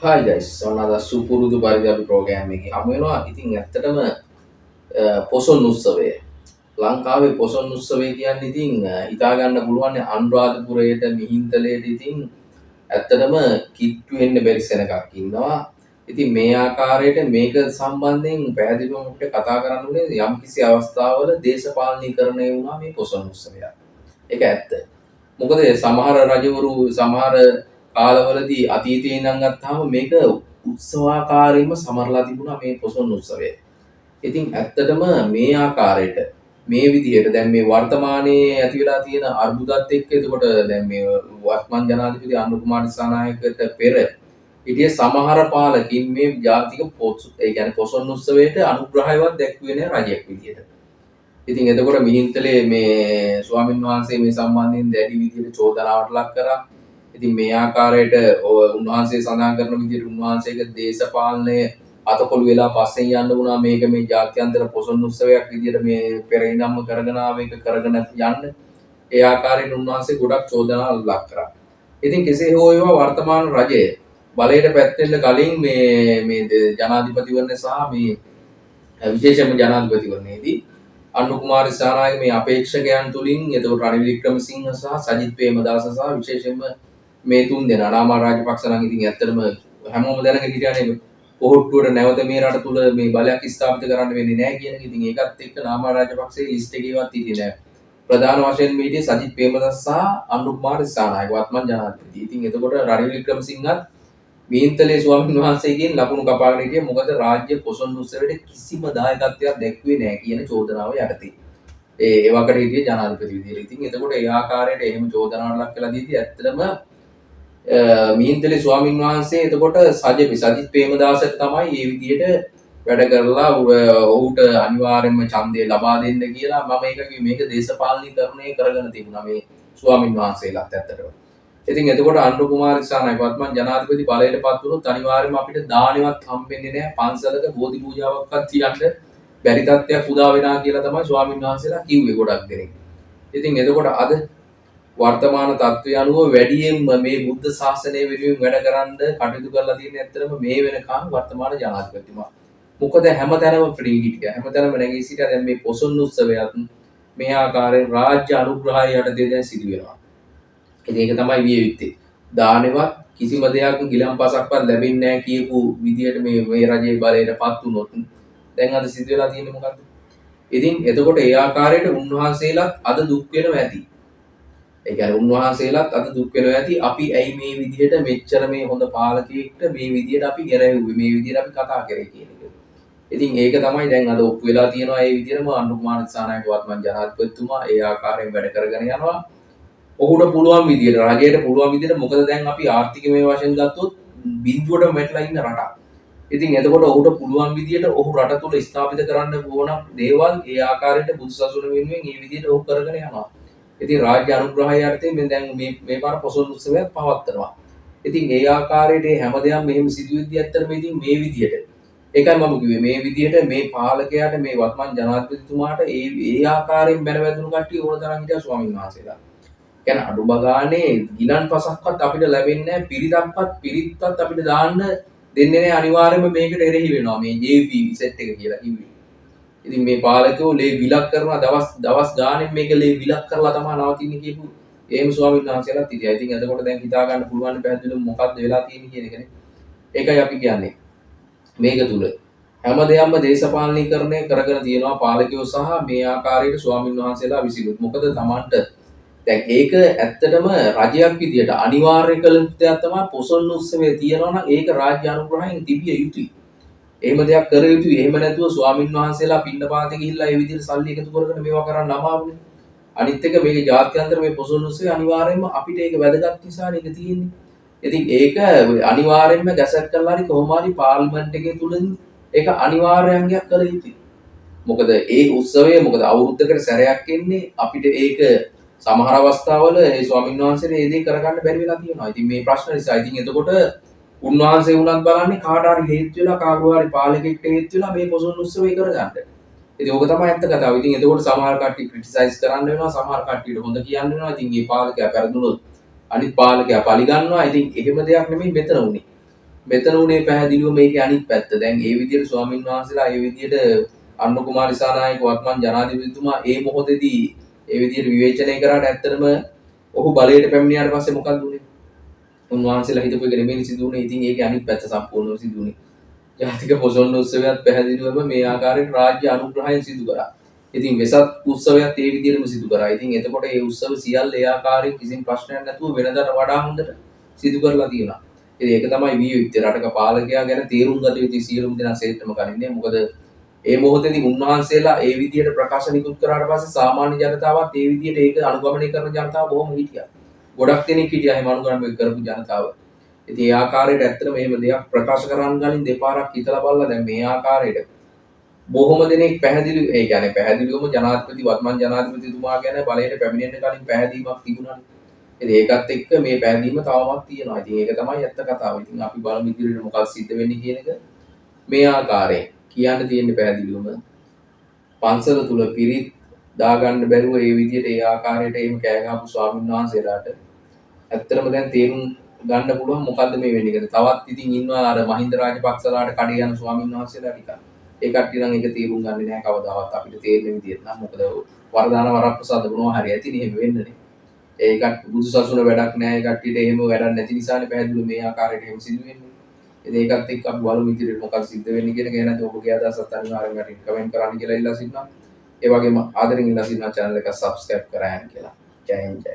Hi guys, another සුපුරුදු පරිදි අපි ප්‍රෝග්‍රෑම් එකේ හමු වෙනවා. ඉතින් ඇත්තටම පොසොන් උත්සවය. ලංකාවේ පොසොන් උත්සවය කියන්නේ ඉතින් හිතා ගන්න පුළුවන් අනුරාධපුරයට මිහින්තලයට ඉතින් ඇත්තටම කිට්ටු වෙන්න බැරි සෙනඟක් ඉන්නවා. ඉතින් මේ ආකාරයට මේක සම්බන්ධයෙන් පැහැදිලිවම අපිට කතා කරන්න ඕනේ යම්කිසි අවස්ථාවල දේශපාලනීකරණය වුණා මේ පොසොන් උත්සවය. ඒක ඇත්ත. මොකද සමහර රජවරු සමහර කාලවලදී අතීතයේ ඉඳන් ගත්තාම මේක උත්සවාකාරයෙන්ම සමරලා තිබුණා මේ පොසොන් උත්සවය. ඉතින් ඇත්තටම මේ ආකාරයට මේ විදිහට දැන් මේ වර්තමානයේ ඇති වෙලා තියෙන අර්බුදත් එක්ක එතකොට දැන් මේ වර්තමාන ජනාධිපති අනුර කුමාර දිසානායකට පෙර හිටිය සමහර පාලකින් මේ ජාතික ඒ කියන්නේ පොසොන් උත්සවයට අනුග්‍රහයවත් දැක්ුවේ නැහැ රජයක් විදියට. ඉතින් එතකොට මිහින්තලේ මේ ස්වාමින් වහන්සේ මේ සම්බන්ධයෙන් දැඩි විදියට චෝදනාවට ලක් කරා. ඉතින් මේ ආකාරයට උන්වහන්සේ සඳහන් කරන විදිහට උන්වහන්සේගේ දේශපාලනය අතකොළු වෙලා පස්සෙන් යන්න වුණා මේක මේ ජාත්‍යන්තර පොසොන් උත්සවයක් විදිහට මේ පෙර ඉඳන්ම කරගෙන මේක කරගෙන යන්න. ඒ ආකාරයෙන් උන්වහන්සේ ගොඩක් චෝදනා ලක් කරා. ඉතින් කෙසේ හෝ ඒවා වර්තමාන රජය බලයට පැත්තෙන්න කලින් මේ ජනාධිපතිවරණය සහ මේ විශේෂයෙන්ම ජනාධිපතිවරණයේදී අනුර කුමාර දිසානායක මේ අපේක්ෂකයන් තුලින් එතකොට රනිල් වික්‍රමසිංහ සහ සජිත් ප්‍රේමදාස සහ විශේෂයෙන්ම මේ තුන් දෙනා නාමල් රාජපක්ෂ නම් ඉතින් ඇත්තටම හැමෝම දැනගෙන හිටියානේ පොහොට්ටුවට නැවත මේ රට තුල මේ බලයක් ස්ථාපිත කරන්න වෙන්නේ නැහැ කියන එක. ඉතින් ඒකත් එක්ක නාමල් රාජපක්ෂගේ ලිස්ට් එකේවත් හිටියේ නැහැ. ප්‍රධාන වශයෙන් මේ හිටියේ සජිත් ප්‍රේමදාස සහ අනුර කුමාර දිසානායක වත්මන් ජනාධිපති. ඉතින් එතකොට රනිල් වික්‍රමසිංහත් මිහින්තලේ ස්වාමීන් වහන්සේගෙන් ලකුණු කපාගෙන හිටියේ මොකද රාජ්‍ය පොසොන් උත්සවයට කිසිම දායකත්වයක් දැක්ුවේ නැහැ කියන චෝදනාව යටතේ. ඒ වකට හිටියේ ජනාධිපති විදියට. ඉතින් එතකොට ඒ ආකාරයට එහෙම චෝදනාවක් ලක් කළා දීදී ඇත්තටම මිහින්තලේ ස්වාමීන් වහන්සේ එතකොට සජිත් ප්‍රේමදාසට තමයි මේ විදියට වැඩ කරලා ඔහුට අනිවාර්යයෙන්ම ඡන්දය ලබා දෙන්න කියලා මම ඒක කිව්වේ මේක දේශපාලනීකරණය කරගෙන තිබුණා මේ ස්වාමීන් වහන්සේලාත් ඇත්තටම. ඉතින් එතකොට අනුර කුමාර දිසානායක වත්මන් ජනාධිපති බලයටපත් වුණොත් අනිවාර්යයෙන්ම අපිට දානෙවත් හම්බෙන්නේ නැහැ පන්සලක බෝධි පූජාවක්වත් තියන්න බැරි තත්ත්වයක් උදා වෙනවා කියලා තමයි ස්වාමීන් වහන්සේලා කිව්වේ ගොඩක් දෙනෙක්. ඉතින් එතකොට අද වර්තමාන තත්ත්වය අනුව වැඩියෙන්ම මේ බුද්ධ ශාසනය වෙනුවෙන් වැඩ කරන්න කටයුතු කරලා තියෙන ඇත්තටම මේ වෙනකන් වර්තමාන ජනාධිපතිතුමා. මොකද හැමතැනම ෆ්‍රී හිටියා. හැමතැනම නැගී සිටියා. දැන් මේ පොසොන් උත්සවයත් මේ ආකාරයෙන් රාජ්‍ය අනුග්‍රහය යටතේ දැන් සිදු වෙනවා. ඉතින් ඒක තමයි විය යුත්තේ. දානෙවත් කිසිම දෙයක් ගිලම්පසක්වත් ලැබෙන්නේ නැහැ කියපු විදියට මේ රජයේ බලයටපත් වුණොත් දැන් අද සිදු වෙලා තියෙන්නේ මොකද්ද? ඉතින් එතකොට ඒ ආකාරයට උන්වහන්සේලාත් අද දුක් වෙනවා ඇති. ඒ කියන්නේ උන්වහන්සේලාත් අද දුක් වෙනවා ඇති. අපි ඇයි මේ විදියට මෙච්චර මේ හොඳ පාලකයෙක්ට මේ විදියට අපි ගැරෙව්වේ මේ විදියට අපි කතා කරේ කියන එක. ඉතින් ඒක තමයි දැන් අද ඔප්පු වෙලා තියෙනවා ඒ විදියටම අනුර කුමාර දිසානායක වත්මන් ජනාධිපතිතුමා ඒ ආකාරයෙන් වැඩ කරගෙන යනවා. ඔහුට පුළුවන් විදියට රජයට පුළුවන් විදියට මොකද දැන් අපි ආර්ථිකමය වශයෙන් ගත්තොත් බිඳුවට වැටලා ඉන්න රටක්. ඉතින් එතකොට ඔහුට පුළුවන් විදියට ඔහු රට තුල ස්ථාපිත කරන්න ඕන දේවල් ඒ ආකාරයට බුදුසසුන වෙනුවෙන් මේ විදියට ඔහු කරගෙන යනවා. ඉතින් රාජ්‍ය අනුග්‍රහය යටතේ මේ දැන් මේ පාර පොසොන් උත්සවයක් පවත්වනවා. ඉතින් ඒ ආකාරයට හැම දෙයක්ම මෙහෙම සිදුවෙද්දී ඇත්තටම ඉතින් මේ විදියට ඒකයි මම කිව්වේ මේ විදියට මේ පාලකයාට මේ වත්මන් ජනාධිපතිතුමාට ඒ ආකාරයෙන් බැනවැදුණු කට්ටිය ඕන තරම් හිටියා ස්වාමීන් වහන්සේලා. කියන්නේ අඩු බගානේ ගිලන් පසක්වත් අපිට ලැබෙන්නේ නැහැ පිරිත්වත් අපිට දාන්න දෙන්නේ නැහැ අනිවාර්යයෙන්ම මේකට එරෙහි වෙනවා මේ JP සෙට් එක කියලා කිව්වේ. ඉතින් මේ පාලකයෝ ලේ විලක් කරනවා දවස් ගානෙන් මේක ලේ විලක් කරලා තමයි නවතින්නේ කියපු එහෙම ස්වාමීන් වහන්සේලාත් හිටියා. ඉතින් එතකොට දැන් හිතා ගන්න පුළුවන් පැහැදිලිව මොකක්ද වෙලා තියෙන්නේ කියන එකනේ. ඒකයි අපි කියන්නේ. මේක තුල හැම දෙයක්ම දේශපාලනීකරණය කරගෙන තියෙනවා පාලකයෝ සහ මේ ආකාරයට ස්වාමීන් වහන්සේලා විසිනුත්. මොකද Tamanට දැන් ඒක ඇත්තටම රජයක් විදියට අනිවාර්ය කළ යුතු දෙයක් තමයි පොසොන් උත්සවය තියනවා නම් ඒක රාජ්‍ය අනුග්‍රහයෙන් තිබිය යුතුයි. එහෙම දෙයක් කර යුතුයි. එහෙම නැතුව ස්වාමින් වහන්සේලා පින්නපාතේ ගිහිල්ලා ඒ විදිහට සල්ලි එකතු කරගෙන මේවා කරන්න අමාරුනේ. අනිත් එක මේක ජාත්‍යන්තර මේ පොසොන් උත්සවය අනිවාර්යයෙන්ම අපිට ඒක වැදගත් නිසානේ ඒක තියෙන්නේ. ඉතින් ඒක අනිවාර්යයෙන්ම ගැසට් කරලා හරි කොහොම හරි පාර්ලිමේන්තු එකේ තුලින් ඒක අනිවාර්ය අංගයක් කළ යුතුයි. මොකද ඒ උත්සවය මොකද අවුරුද්දකට සැරයක් එන්නේ අපිට ඒක සමහර අවස්ථාවල ඒ ස්වාමීන් වහන්සේට ඒ දේ කරගන්න බැරි වෙලා තියෙනවා. ඉතින් මේ ප්‍රශ්න නිසා ඉතින් එතකොට උන්වහන්සේ වුණත් බලන්නේ කාට හරි හේතු වෙලා කාගෝ හරි පාලකෙක්ට හේතු වෙලා මේ පොසොන් උත්සවය කරගන්න. ඉතින් ඕක තමයි ඇත්ත කතාව. ඉතින් එතකොට සමහර කට්ටිය ක්‍රිටිසයිස් කරන්න වෙනවා, සමහර කට්ටියට හොඳ කියන්න වෙනවා. ඉතින් මේ පාලකයා පෙරදුනොත් අනිත් පාලකයා පලි ගන්නවා. ඉතින් එහෙම දෙයක් නෙමෙයි මෙතන උනේ. මෙතන උනේ පැහැදිලිව මේකේ අනිත් පැත්ත. දැන් ඒ විදිහට ස්වාමින් වහන්සේලා ඒ විදිහට අන්න කුමාර දිසානායක වත්මන් ජනාධිපතිතුමා ඒ මොහොතේදී ඒ විදිහට විවේචනය කරාට ඇත්තටම ඔහු බලයට පැමිණියාට පස්සේ මොකක්ද උනේ? උන්වහන්සේලා හිතපු එක නෙමෙයි සිදු වුනේ. ඉතින් ඒකේ අනිත් පැත්ත සම්පූර්ණව සිදු වුනේ. ජාතික පොසොන් උත්සවයත් පැහැදිලිවම මේ ආකාරයට රාජ්‍ය අනුග්‍රහයෙන් සිදු කරා. ඉතින් වෙසක් උත්සවයත් ඒ විදිහටම සිදු කරා. ඉතින් එතකොට ඒ උත්සව සියල්ල ඒ ආකාරයෙන් කිසිම ප්‍රශ්නයක් නැතුව වෙනදාට වඩා හොඳට සිදු කරලා තියෙනවා. ඉතින් ඒක තමයි විය යුත්තේ. රටක පාලකයා ගැන තේරුම් ගත යුතු සියලුම දෙනා සේත්තම කලින්නේ. මොකද ඒ මොහොතේදී උන්වහන්සේලා ඒ විදිහට ප්‍රකාශ නිකුත් කරාට පස්සේ සාමාන්‍ය ජනතාවත් ඒ විදිහට ඒක අනුගමනය කරන ජනතාව බොහොම හිටියා. ගොඩක් දෙනෙක් හිටියා එහෙම අනුගමනය කරපු ජනතාව. ඉතින් ඒ ආකාරයට ඇත්තටම එහෙම දෙයක් ප්‍රකාශ කරන්න කලින් දෙපාරක් හිතලා බලලා දැන් මේ ආකාරයට බොහොම දෙනෙක් පැහැදිලි ඒ කියන්නේ පැහැදිලිවම ජනාධිපති වත්මන් ජනාධිපතිතුමා ගැන බලයට පැමිණෙන්න කලින් පැහැදීමක් තිබුණානේ. ඉතින් ඒකත් එක්ක මේ පැහැදීම තවමත් තියෙනවා. ඉතින් ඒක තමයි ඇත්ත කතාව. ඉතින් අපි බලමු ඉදිරියට මොකක්ද සිද්ධ වෙන්නේ කියන එක. මේ ආකාරයෙන් කියන්න තියෙන්නේ පැහැදිලිවම පන්සල තුල පිරිත් දාගන්න බැරුව ඒ විදිහට ඒ ආකාරයට එහෙම කෑ ගහපු ස්වාමීන් වහන්සේලාට ඇත්තටම දැන් තේරුම් ගන්න පුළුවන් මොකද්ද මේ වෙන්නේ කියලා. තවත් ඉතින් ඉන්නවා අර මහින්ද රාජපක්ෂලාට කඩේ යන ස්වාමීන් වහන්සේලා ටිකක්. ඒ කට්ටිය නම් ඒක තේරුම් ගන්නේ නැහැ කවදාවත් අපිට තේරෙන විදිහට නම්. මොකද වරදාන වරප්‍රසාද මොනවා හරි ඇතිනේ එහෙම වෙන්නනේ. ඒකට බුදුසසුන වැඩක් නැහැ. ඒ කට්ටියට එහෙම වැඩක් නැති නිසානේ පැහැදිලිව මේ ආකාරයට එහෙම සිදු වෙන්නේ. ඉතින් ඒකත් එක්ක අපි බලමු ඉදිරියට මොකක්ද සිද්ධ වෙන්නේ කියන එක. එහෙනම් ඔබගේ අදහසත් අනිවාර්යෙන් අටින් කමෙන්ට් කරන්න කියලා ඉල්ලා සිටිනවා. ඒ වගේම ආදරෙන් ඉල්ලා සිටිනවා channel එක subscribe කරන්න කියලා. ජය හින්ද්.